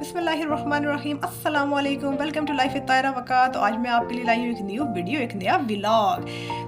बिस्मिल्लाहिर्रहमानिर्रहीम अस्सलाम वालेकुम, वेलकम टू लाइफ विद तायरा वक़ात। तो आज मैं आपके लिए लाई हूँ एक न्यू वीडियो, एक नया व्लॉग।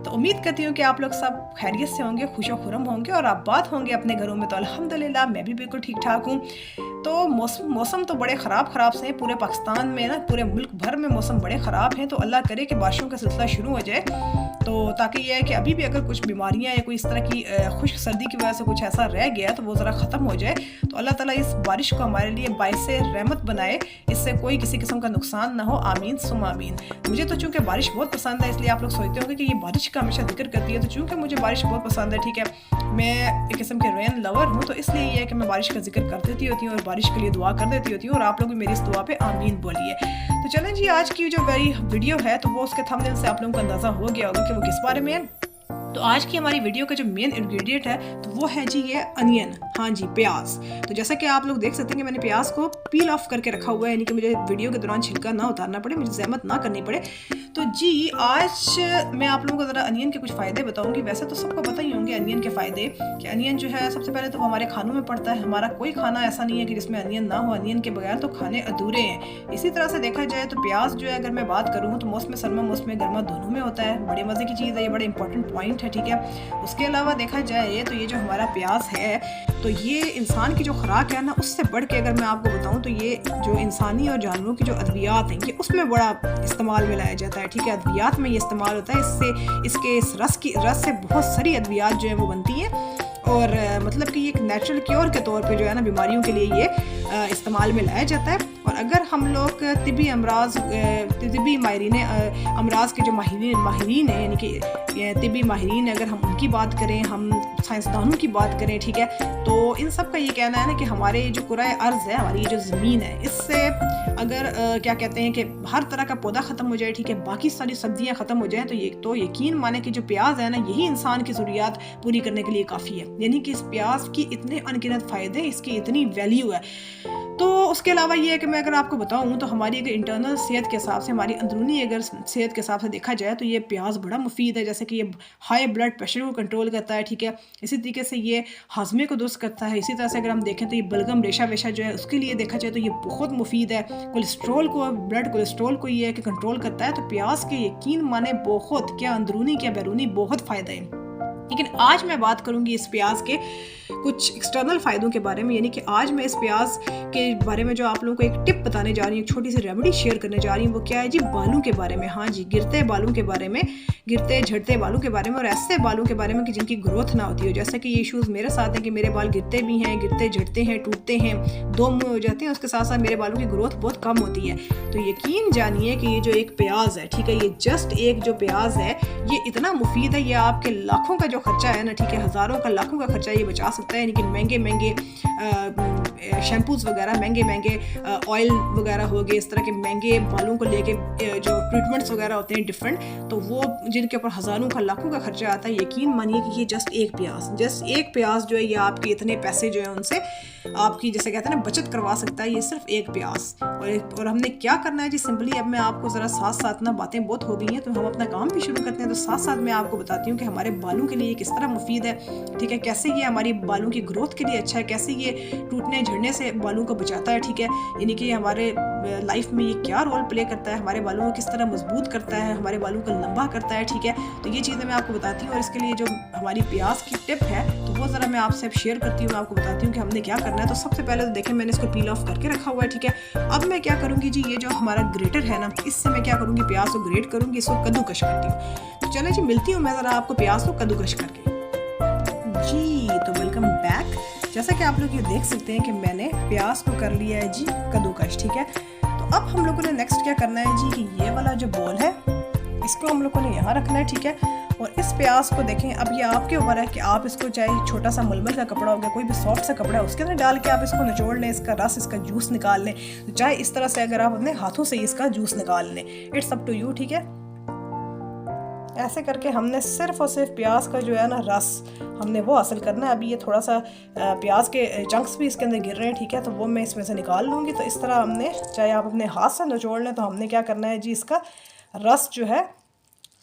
तो उम्मीद करती हूँ कि आप लोग सब खैरियत से होंगे, खुश खुरम होंगे और आबाद होंगे अपने घरों में। तो अल्हम्दुलिल्लाह मैं भी बिल्कुल ठीक ठाक हूँ। तो मौसम तो बड़े ख़राब से हैं पूरे पाकिस्तान में ना, पूरे मुल्क भर में मौसम बड़े ख़राब हैं। तो अल्लाह करे कि बारिशों का सिलसिला शुरू हो जाए, तो ताकि ये है कि अभी भी अगर कुछ बीमारियां या कोई इस तरह की खुश्क सर्दी की वजह से कुछ ऐसा रह गया तो वो ज़रा ख़त्म हो जाए। तो अल्लाह ताला इस बारिश को हमारे लिए बाइसे रहमत बनाए, इससे कोई किसी किस्म का नुकसान ना हो। आमीन सुम आमीन। मुझे तो चूँकि बारिश बहुत पसंद है, इसलिए आप लोग सोचते होंगे कि ये बारिश का हमेशा जिक्र करती है। तो चूँकि मुझे बारिश बहुत पसंद है, ठीक है, मैं एक किस्म के रेन लवर हूँ, तो इसलिए ये है कि मैं बारिश का जिक्र कर देती होती हूँ और बारिश के लिए दुआ कर देती होती हूँ, और आप लोग भी मेरी इस दुआ पे आमीन बोलिए। तो चलें जी, आज की जो मेरी वीडियो है तो वो उसके थंबनेल से आप लोगों को अंदाज़ा हो गया होगा कि वो किस बारे में है। तो आज की हमारी वीडियो का जो मेन इंग्रेडिएंट है तो वो है जी ये अनियन, हाँ जी प्याज। तो जैसा कि आप लोग देख सकते हैं कि मैंने प्याज को पील ऑफ करके रखा हुआ है, यानी कि मुझे वीडियो के दौरान छिलका ना उतारना पड़े, मुझे जहमत ना करनी पड़े। तो जी आज मैं आप लोगों को ज़रा अनियन के कुछ फ़ायदे बताऊंगी। वैसे तो सबको पता ही होंगे अनियन के फ़ायदे, कि अनियन जो है सबसे पहले तो हमारे खानों में पड़ता है। हमारा कोई खाना ऐसा नहीं है कि जिसमें अनियन ना हो, अनियन के बगैर तो खाने अधूरे हैं। इसी तरह से देखा जाए तो प्याज जो है, अगर मैं बात करूँ तो मौसम सर्मा मौसम गर्मा दोनों में होता है। बड़े मज़े की चीज़ है, ये बड़े इंपॉर्टेंट पॉइंट है, ठीक है। उसके अलावा देखा जाए तो ये जो हमारा प्याज है तो ये इंसान की जो खुराक है ना, उससे बढ़ के अगर मैं आपको बताऊं तो ये जो इंसानी और जानवरों की जो अद्वियात हैं ये उसमें बड़ा इस्तेमाल में लाया जाता है, ठीक है। अद्वियात में ये इस्तेमाल होता है, इससे इसके इस रस से बहुत सारी अद्वियात जो है वो बनती हैं, और मतलब कि ये एक नेचुरल क्योर के तौर पे जो है ना बीमारियों के लिए ये इस्तेमाल में लाया जाता है। और अगर हम लोग तिबी अमराज तिबी माहिरीन अमराज के जो माहिरीन हैं, यानी कि तिबी माहिरीन, अगर हम उनकी बात करें, हम साइंसदानों की बात करें, ठीक है, तो इन सब का ये कहना है ना कि हमारे जो कुराए अर्ज़ है, हमारी ये जो ज़मीन है, इससे अगर क्या कहते हैं कि हर तरह का पौधा ख़त्म हो जाए, ठीक है, बाकी सारी सब्जियां ख़त्म हो जाएं, तो यकीन माने कि जो प्याज है ना, यही इंसान की ज़रूरियात पूरी करने के लिए काफ़ी है। यानी कि इस प्याज की इतने अनगिनत फ़ायदे, इसकी इतनी वैल्यू है। तो उसके अलावा ये है कि मैं अगर आपको बताऊं तो हमारी अगर इंटरनल सेहत के हिसाब से, हमारी अंदरूनी अगर सेहत के हिसाब से देखा जाए तो ये प्याज बड़ा मुफीद है। जैसे कि ये हाई ब्लड प्रेशर को कंट्रोल करता है, ठीक है। इसी तरीके से ये हाजमे को दुरुस्त करता है। इसी तरह से अगर हम देखें तो ये बलगम रेशा वेशा जो है उसके लिए देखा जाए तो ये बहुत मुफीद है। कोलेस्ट्रोल को, ब्लड कोलेस्ट्रोल को ये है कि कंट्रोल करता है। तो प्याज के यकीन माने बहुत, क्या अंदरूनी क्या बैरूनी, बहुत फ़ायदे हैं। लेकिन आज मैं बात करूंगी इस प्याज के कुछ एक्सटर्नल फ़ायदों के बारे में। यानी कि आज मैं इस प्याज के बारे में जो आप लोगों को एक टिप बताने जा रही हूँ, एक छोटी सी रेमेडी शेयर करने जा रही हूँ। वो क्या है जी? बालों के बारे में। हाँ जी, गिरते बालों के बारे में, गिरते झड़ते बालों के बारे में, और ऐसे बालों के बारे में कि जिनकी ग्रोथ ना होती हो। जैसे कि ये इशूज़ मेरे साथ हैं कि मेरे बाल गिरते भी हैं, गिरते झड़ते हैं, टूटते हैं, दो मुँह हो जाते हैं। उसके साथ साथ मेरे बालों की ग्रोथ बहुत कम होती है। तो यकीन जानिए कि ये जो एक प्याज है, ठीक है, ये जस्ट एक जो प्याज है ये इतना मुफीद है, ये आपके लाखों का जो खर्चा है ना, ठीक है, हज़ारों का लाखों का खर्चा ये बचा सकता है। यानी कि महंगे शैम्पूज़ वगैरह, महंगे ऑयल वगैरह हो गए, इस तरह के महंगे बालों को लेके जो ट्रीटमेंट्स वगैरह होते हैं डिफरेंट, तो वो जिनके ऊपर हज़ारों का लाखों का खर्चा आता है, यकीन मानिए कि ये जस्ट एक प्याज जो है ये आपके इतने पैसे जो है उनसे आपकी, जैसे कहते हैं ना, बचत करवा सकता है। ये सिर्फ एक प्याज। और हमने क्या करना है जी? सिंपली अब मैं आपको ज़रा साथ साथ ना, बातें बहुत हो गई हैं तो हम अपना काम भी शुरू करते हैं। तो साथ साथ मैं आपको बताती हूँ कि हमारे बालों के लिए किस तरह मुफीद है, ठीक है, कैसे ये हमारी बालों की ग्रोथ के लिए अच्छा है, कैसे ये टूटने झड़ने से बालों को बचाता है, ठीक है, यानी कि हमारे लाइफ में ये क्या रोल प्ले करता है, हमारे बालों को किस तरह मजबूत करता है, हमारे बालों को लंबा करता है, ठीक है। तो ये चीज़ें मैं आपको बताती हूँ। और इसके लिए जो हमारी प्याज की टिप है तो वो ज़रा मैं आपसे शेयर करती हूँ, मैं आपको बताती हूँ कि हमने क्या करना है। तो सबसे पहले तो देखें, मैंने इसको पील ऑफ करके रखा हुआ है, ठीक है। अब मैं क्या करूँगी जी? ये जो हमारा ग्रेटर है ना, इससे मैं क्या करूँगी? प्याज को ग्रेट करूँगी, इसको कद्दूकश करती हूँ। तो चले जी, मिलती हूँ मैं ज़रा आपको प्याज को कद्दूकश करके जी। तो वेलकम बैक। जैसा कि आप लोग ये देख सकते हैं कि मैंने प्याज को कर लिया है जी कद्दूकश, ठीक है। तो अब हम लोगों ने नेक्स्ट क्या करना है जी? कि ये वाला जो बॉल है इसको हम लोगों ने यहाँ रखना है, ठीक है। और इस प्याज को देखें, अब ये आपके ऊपर है कि आप इसको चाहे छोटा सा मलमल का कपड़ा हो गया, कोई भी सॉफ्ट सा कपड़ा है, उसके अंदर डाल के आप इसको निचोड़ लें, इसका रस, इसका जूस निकाल लें। तो चाहे इस तरह से अगर आप अपने हाथों से इसका जूस निकाल लें, इट्स अप टू यू, ठीक है। ऐसे करके हमने सिर्फ और सिर्फ प्याज का जो है ना रस, हमने वो हासिल करना है। अभी ये थोड़ा सा प्याज के चंक्स भी इसके अंदर गिर रहे हैं, ठीक है, तो वो मैं इसमें से निकाल लूँगी। तो इस तरह हमने, चाहे आप अपने हाथ से निचोड़ लें, तो हमने क्या करना है जी? इसका रस जो है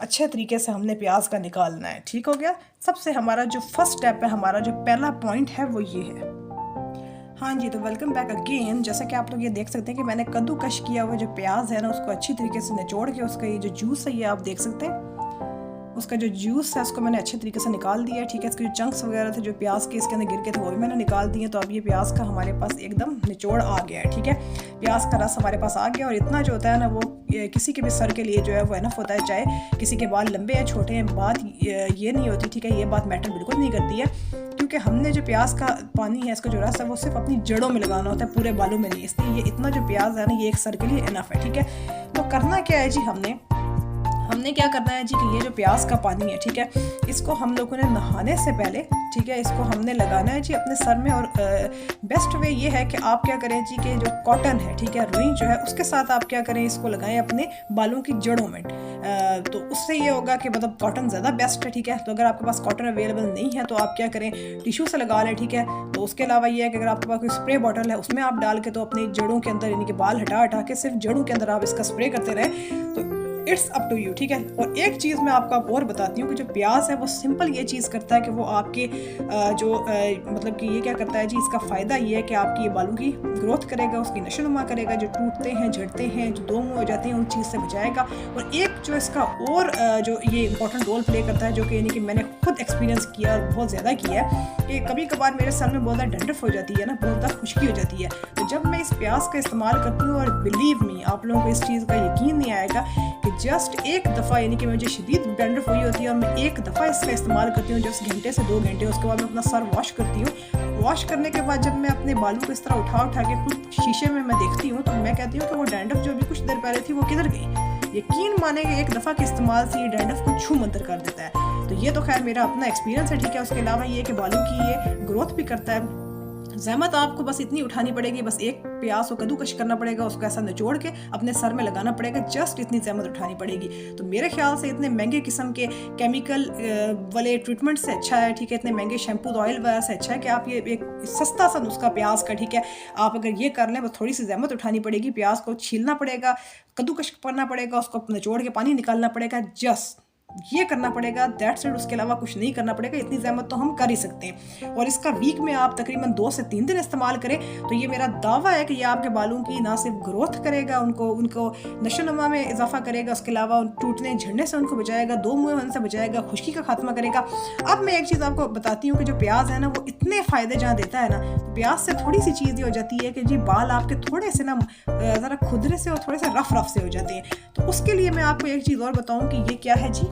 अच्छे तरीके से हमने प्याज का निकालना है। ठीक हो गया। सबसे हमारा जो फर्स्ट स्टेप है, हमारा जो पहला पॉइंट है वो ये है, हाँ जी, तो वेलकम बैक अगेन। जैसा कि आप लोग ये देख सकते हैं कि मैंने कद्दूकश किया हुआ जो प्याज है ना, उसको अच्छी तरीके से निचोड़ के उसका ये जो जूस है ये आप देख सकते हैं, उसका जो जूस है उसको मैंने अच्छे तरीके से निकाल दिया है। ठीक है, इसके जो चंक्स वगैरह थे जो प्याज के इसके अंदर गिर के थे वो भी मैंने निकाल दिए। तो अब ये प्याज का हमारे पास एकदम निचोड़ आ गया है। ठीक है, प्याज का रस हमारे पास आ गया और इतना जो होता है ना वो किसी के भी सर के लिए जो है वो इनफ होता है। चाहे किसी के बाल लंबे या छोटे हैं, बात ये नहीं होती। ठीक है, ये बात मैटर बिल्कुल नहीं करती है, क्योंकि हमने जो प्याज का पानी है, इसका जो रस है वो सिर्फ अपनी जड़ों में लगाना होता है, पूरे बालों में नहीं। इसलिए ये इतना जो प्याज है ना ये एक सर के लिए इनफ है। ठीक है, तो करना क्या है जी, हमने क्या करना है जी कि ये जो प्याज का पानी है, ठीक है, इसको हम लोगों ने नहाने से पहले, ठीक है, इसको हमने लगाना है जी अपने सर में। और बेस्ट वे ये है कि आप क्या करें जी कि जो कॉटन है, ठीक है, रुई जो है उसके साथ आप क्या करें, इसको लगाएं अपने बालों की जड़ों में। तो उससे ये होगा कि मतलब कॉटन ज़्यादा बेस्ट है। ठीक है, तो अगर आपके पास कॉटन अवेलेबल नहीं है तो आप क्या करें, टिश्यू से लगा लें। ठीक है, तो उसके अलावा ये है कि अगर आपके पास कोई स्प्रे बॉटल है उसमें आप डाल के तो अपनी जड़ों के अंदर, यानी कि बाल हटा हटा के सिर्फ जड़ों के अंदर आप इसका स्प्रे करते रहें, तो इट्स अप टू यू। ठीक है, और एक चीज़ मैं आपको और बताती हूँ कि जो प्याज है वो सिंपल ये चीज़ करता है कि वो आपके मतलब कि ये क्या करता है जी, इसका फ़ायदा ये है कि आपकी ये बालों की ग्रोथ करेगा, उसकी नशोनुमा करेगा, जो टूटते हैं, झड़ते हैं, जो दो मुँह हो जाते हैं, उन चीज़ से बचाएगा। और एक जो इसका और जो ये इंपॉर्टेंट रोल प्ले करता है, जो कि यानी कि मैंने खुद एक्सपीरियंस किया और बहुत ज़्यादा किया है, कि कभी कभार मेरे सर में बहुत ज़्यादा डंडफ हो जाती है ना, बहुत ज़्यादा खुश्की हो जाती है। तो जब मैं इस प्याज का इस्तेमाल करती हूँ, और बिलीव मी, आप लोगों को इस चीज़ का यकीन नहीं आएगा कि जस्ट एक दफ़ा, यानी कि मुझे शदीद डंडफ हुई होती है और मैं एक दफ़ा इसका इस्तेमाल करती हूँ, जस्ट घंटे से 2 घंटे, उसके बाद मैं अपना सर वॉश करती हूँ। वॉश करने के बाद जब मैं अपने बालों को इस तरह उठा के खुद शीशे में मैं देखती हूँ, तो मैं कहती हूँ कि वो डंडफ जो भी कुछ देर पहले थी वो किधर गई। यकीन माने कि एक दफ़ा के इस्तेमाल से ये डंडफ को छू मंतर कर देता है। तो ये तो खैर मेरा अपना एक्सपीरियंस है। ठीक है, उसके अलावा ये कि बालों की ये ग्रोथ भी करता है। ज़हमत आपको बस इतनी उठानी पड़ेगी, बस एक प्याज को कद्दूकश करना पड़ेगा, उसको ऐसा निचोड़ के अपने सर में लगाना पड़ेगा, जस्ट इतनी ज़हमत उठानी पड़ेगी। तो मेरे ख्याल से इतने महंगे किस्म के केमिकल वाले ट्रीटमेंट से अच्छा है, ठीक है, इतने महंगे शैम्पू ऑयल वगैरह से अच्छा है कि आप ये एक सस्ता सा नुस्खा प्याज का, ठीक है, आप अगर ये कर लें, बस थोड़ी सी ज़हमत उठानी पड़ेगी, प्याज को छीलना पड़ेगा, कद्दूकश करना पड़ेगा, उसको निचोड़ के पानी निकालना पड़ेगा, जस्ट ये करना पड़ेगा, दैट्स इट। उसके अलावा कुछ नहीं करना पड़ेगा। इतनी ज़हमत तो हम कर ही सकते हैं। और इसका वीक में आप तकरीबन 2 से 3 दिन इस्तेमाल करें तो ये मेरा दावा है कि ये आपके बालों की ना सिर्फ ग्रोथ करेगा, उनको नशोनुमा में इजाफा करेगा, उसके अलावा टूटने झड़ने से उनको बचाएगा, दो मुँह होने से बचाएगा, खुश्की का खात्मा करेगा। अब मैं एक चीज़ आपको बताती हूँ कि जो प्याज है ना वो इतने फ़ायदे जहाँ देता है ना, तो प्याज से थोड़ी सी चीज़ ये हो जाती है कि जी बाल आपके थोड़े से ना ज़रा खुदरे से और थोड़े से रफ से हो जाते हैं। तो उसके लिए मैं आपको एक चीज़ और बताऊँ कि ये क्या है जी,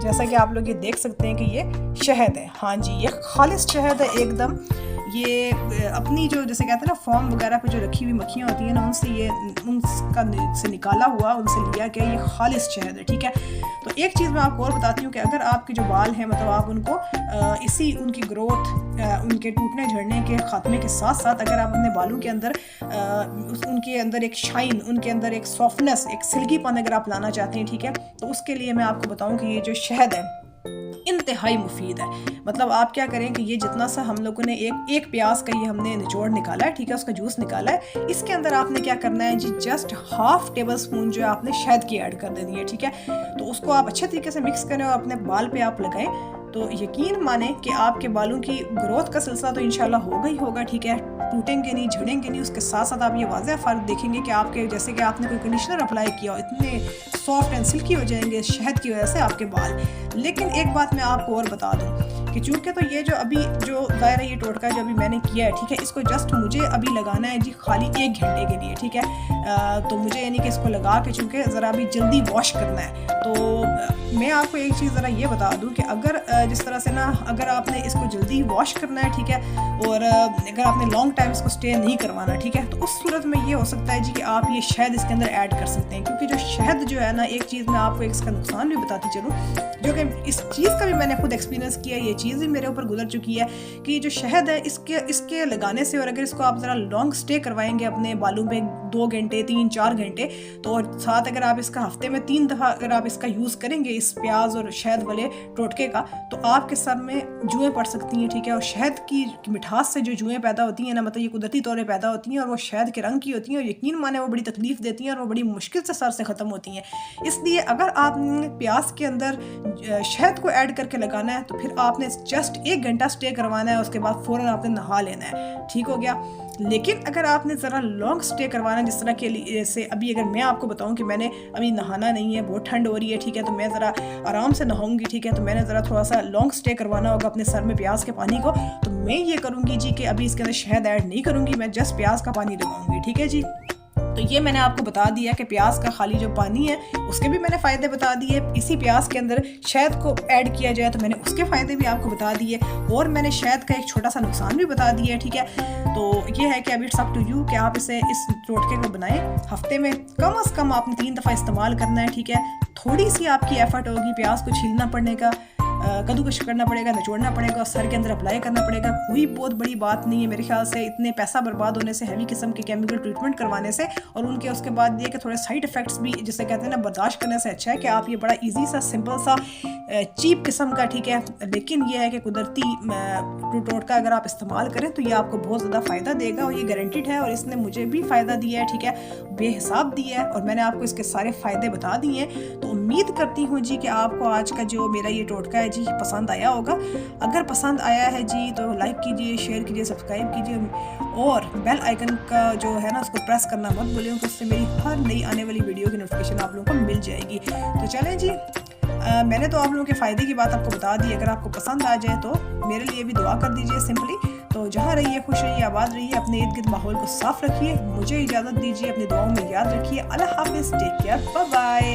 जैसा कि आप लोग ये देख सकते हैं कि ये शहद है। हाँ जी, ये खालिस शहद है एकदम। ये अपनी जो जैसे कहते हैं ना फॉर्म वगैरह पे जो रखी हुई मक्खियाँ होती हैं ना, उनका से निकाला हुआ, उनसे लिया गया ये खालिस शहद है। ठीक है, तो एक चीज़ मैं आपको और बताती हूँ कि अगर आपके जो बाल हैं, मतलब आप उनको उनकी ग्रोथ, उनके टूटने झड़ने के ख़ात्मे के साथ साथ अगर आप अपने बालों के अंदर उनके अंदर एक शाइन, उनके अंदर एक सॉफ्टनेस, एक सिल्कीपन अगर आप लाना चाहते हैं, ठीक है, तो उसके लिए मैं आपको बताऊँ कि ये जो शहद है इंतहाई मुफीद है। मतलब आप क्या करें कि ये जितना सा हम लोगों ने एक प्याज का ये हमने निचोड़ निकाला है, ठीक है, उसका जूस निकाला है, इसके अंदर आपने क्या करना है जी, जस्ट ½ टेबल स्पून जो है आपने शहद की ऐड कर देनी है। ठीक है, तो उसको आप अच्छे तरीके से मिक्स करें और अपने बाल पे आप लगाएं, तो यकीन माने कि आपके बालों की ग्रोथ का सिलसिला तो इंशाल्लाह होगा ही होगा। ठीक है, टूटेंगे नहीं, झड़ेंगे नहीं। उसके साथ साथ आप ये वाज़ेह फ़र्क देखेंगे कि आपके जैसे कि आपने कोई कंडीशनर अप्लाई किया हो, इतने सॉफ्ट एंड सिल्की हो जाएंगे शहद की वजह से आपके बाल। लेकिन एक बात मैं आपको और बता दूं कि चूँकि तो ये जो अभी जो दायरा ये टोटका जो अभी मैंने किया है, ठीक है, इसको जस्ट मुझे अभी लगाना है जी खाली 1 घंटे के लिए। ठीक है, तो मुझे यानी कि इसको लगा के चूँकि ज़रा अभी जल्दी वॉश करना है, तो मैं आपको एक चीज़ ज़रा ये बता दूँ कि अगर जिस तरह से ना अगर आपने इसको जल्दी वॉश करना है, ठीक है, और अगर आपने लॉन्ग टाइम इसको स्टे नहीं करवाना, ठीक है, तो उस सूरत में ये हो सकता है जी कि आप ये शहद इसके अंदर ऐड कर सकते हैं। क्योंकि जो शहद जो है ना, एक चीज़ मैं आपको इसका नुकसान भी बताती चलूँ, जो कि इस चीज़ का भी मैंने खुद एक्सपीरियंस किया, ये चीज़ भी मेरे ऊपर गुजर चुकी है कि जो शहद है इसके लगाने से, और अगर इसको आप ज़रा लॉन्ग स्टे करवाएंगे अपने बालों में 2 घंटे 3-4 घंटे, तो और साथ अगर आप इसका हफ्ते में 3 दफ़ा अगर आप इसका यूज़ करेंगे इस प्याज और शहद वाले टोटके का, तो आपके सर में जुएँ पड़ सकती हैं। ठीक है, और शहद की मिठास से जो जुएँ पैदा होती हैं ना, मतलब ये कुदरती तौर पर पैदा होती हैं और वो शहद के रंग की होती हैं, और यकीन माने वो बड़ी तकलीफ़ देती हैं और वो बड़ी मुश्किल से सर से ख़त्म होती हैं। इसलिए अगर आपने प्याज के अंदर शहद को ऐड करके लगाना है, तो फिर आपने जस्ट 1 घंटा स्टे करवाना है, उसके बाद फ़ौरन आपने नहा लेना है, ठीक हो गया। लेकिन अगर आपने ज़रा लॉन्ग स्टे करवाना, जिस तरह के लिए से अभी अगर मैं आपको बताऊं कि मैंने अभी नहाना नहीं है, बहुत ठंड हो रही है, ठीक है, तो मैं ज़रा आराम से नहाऊंगी, ठीक है, तो मैंने ज़रा थोड़ा सा लॉन्ग स्टे करवाना होगा अपने सर में प्याज के पानी को, तो मैं ये करूँगी जी कि अभी इसके अंदर शहद ऐड नहीं करूँगी, मैं जस्ट प्याज का पानी लगाऊंगी, ठीक है जी। तो ये मैंने आपको बता दिया कि प्याज का खाली जो पानी है उसके भी मैंने फ़ायदे बता दिए, इसी प्याज के अंदर शहद को ऐड किया जाए तो मैंने उसके फ़ायदे भी आपको बता दिए, और मैंने शहद का एक छोटा सा नुकसान भी बता दिया, ठीक है। तो ये है कि अभी इट्स अप टू यू कि आप इसे इस टोटके को बनाएं। हफ्ते में कम से कम आपने 3 दफ़ा इस्तेमाल करना है, ठीक है। थोड़ी सी आपकी एफर्ट होगी, प्याज को छीलना पड़ने का, कद्दूकश करना पड़ेगा, निचोड़ना पड़ेगा और सर के अंदर अप्लाई करना पड़ेगा, कोई बहुत बड़ी बात नहीं है मेरे ख्याल से। इतने पैसा बर्बाद होने से, हैवी किस्म के केमिकल ट्रीटमेंट करवाने से और उनके उसके बाद ये कि थोड़े साइड इफ़ेक्ट्स भी जिसे कहते हैं ना बर्दाश्त करने से अच्छा है कि आप ये बड़ा ईजी सा, सिंपल सा, चीप किस्म का, ठीक है, लेकिन ये है कि कुदरती टोटका अगर आप इस्तेमाल करें तो ये आपको बहुत ज़्यादा फ़ायदा देगा और ये गारंटीड है, और इसने मुझे भी फ़ायदा दिया है, ठीक है, बेहिसाब दिया है, और मैंने आपको इसके सारे फ़ायदे बता दिए हैं। तो उम्मीद करती हूँ जी कि आपको आज का जो मेरा ये टोटका है जी पसंद आया होगा। अगर पसंद आया है जी तो लाइक कीजिए, शेयर कीजिए, सब्सक्राइब कीजिए और बेल आइकन का जो है ना उसको प्रेस करना मत भूलिए, तो उससे मेरी हर नई आने वाली वीडियो की नोटिफिकेशन आप लोगों को मिल जाएगी। तो चलें जी, मैंने तो आप लोगों के फ़ायदे की बात आपको बता दी। अगर आपको पसंद आ जाए तो मेरे लिए भी दुआ कर दीजिए सिंपली। तो जहाँ रहिए खुश रहिए, आबाद रहिए, अपने इर्द गिर्द माहौल को साफ रखिए, मुझे इजाज़त दीजिए, अपनी दुआओं में याद रखिए। अल्लाह हाफिज़, टेक केयर, बाय बाय।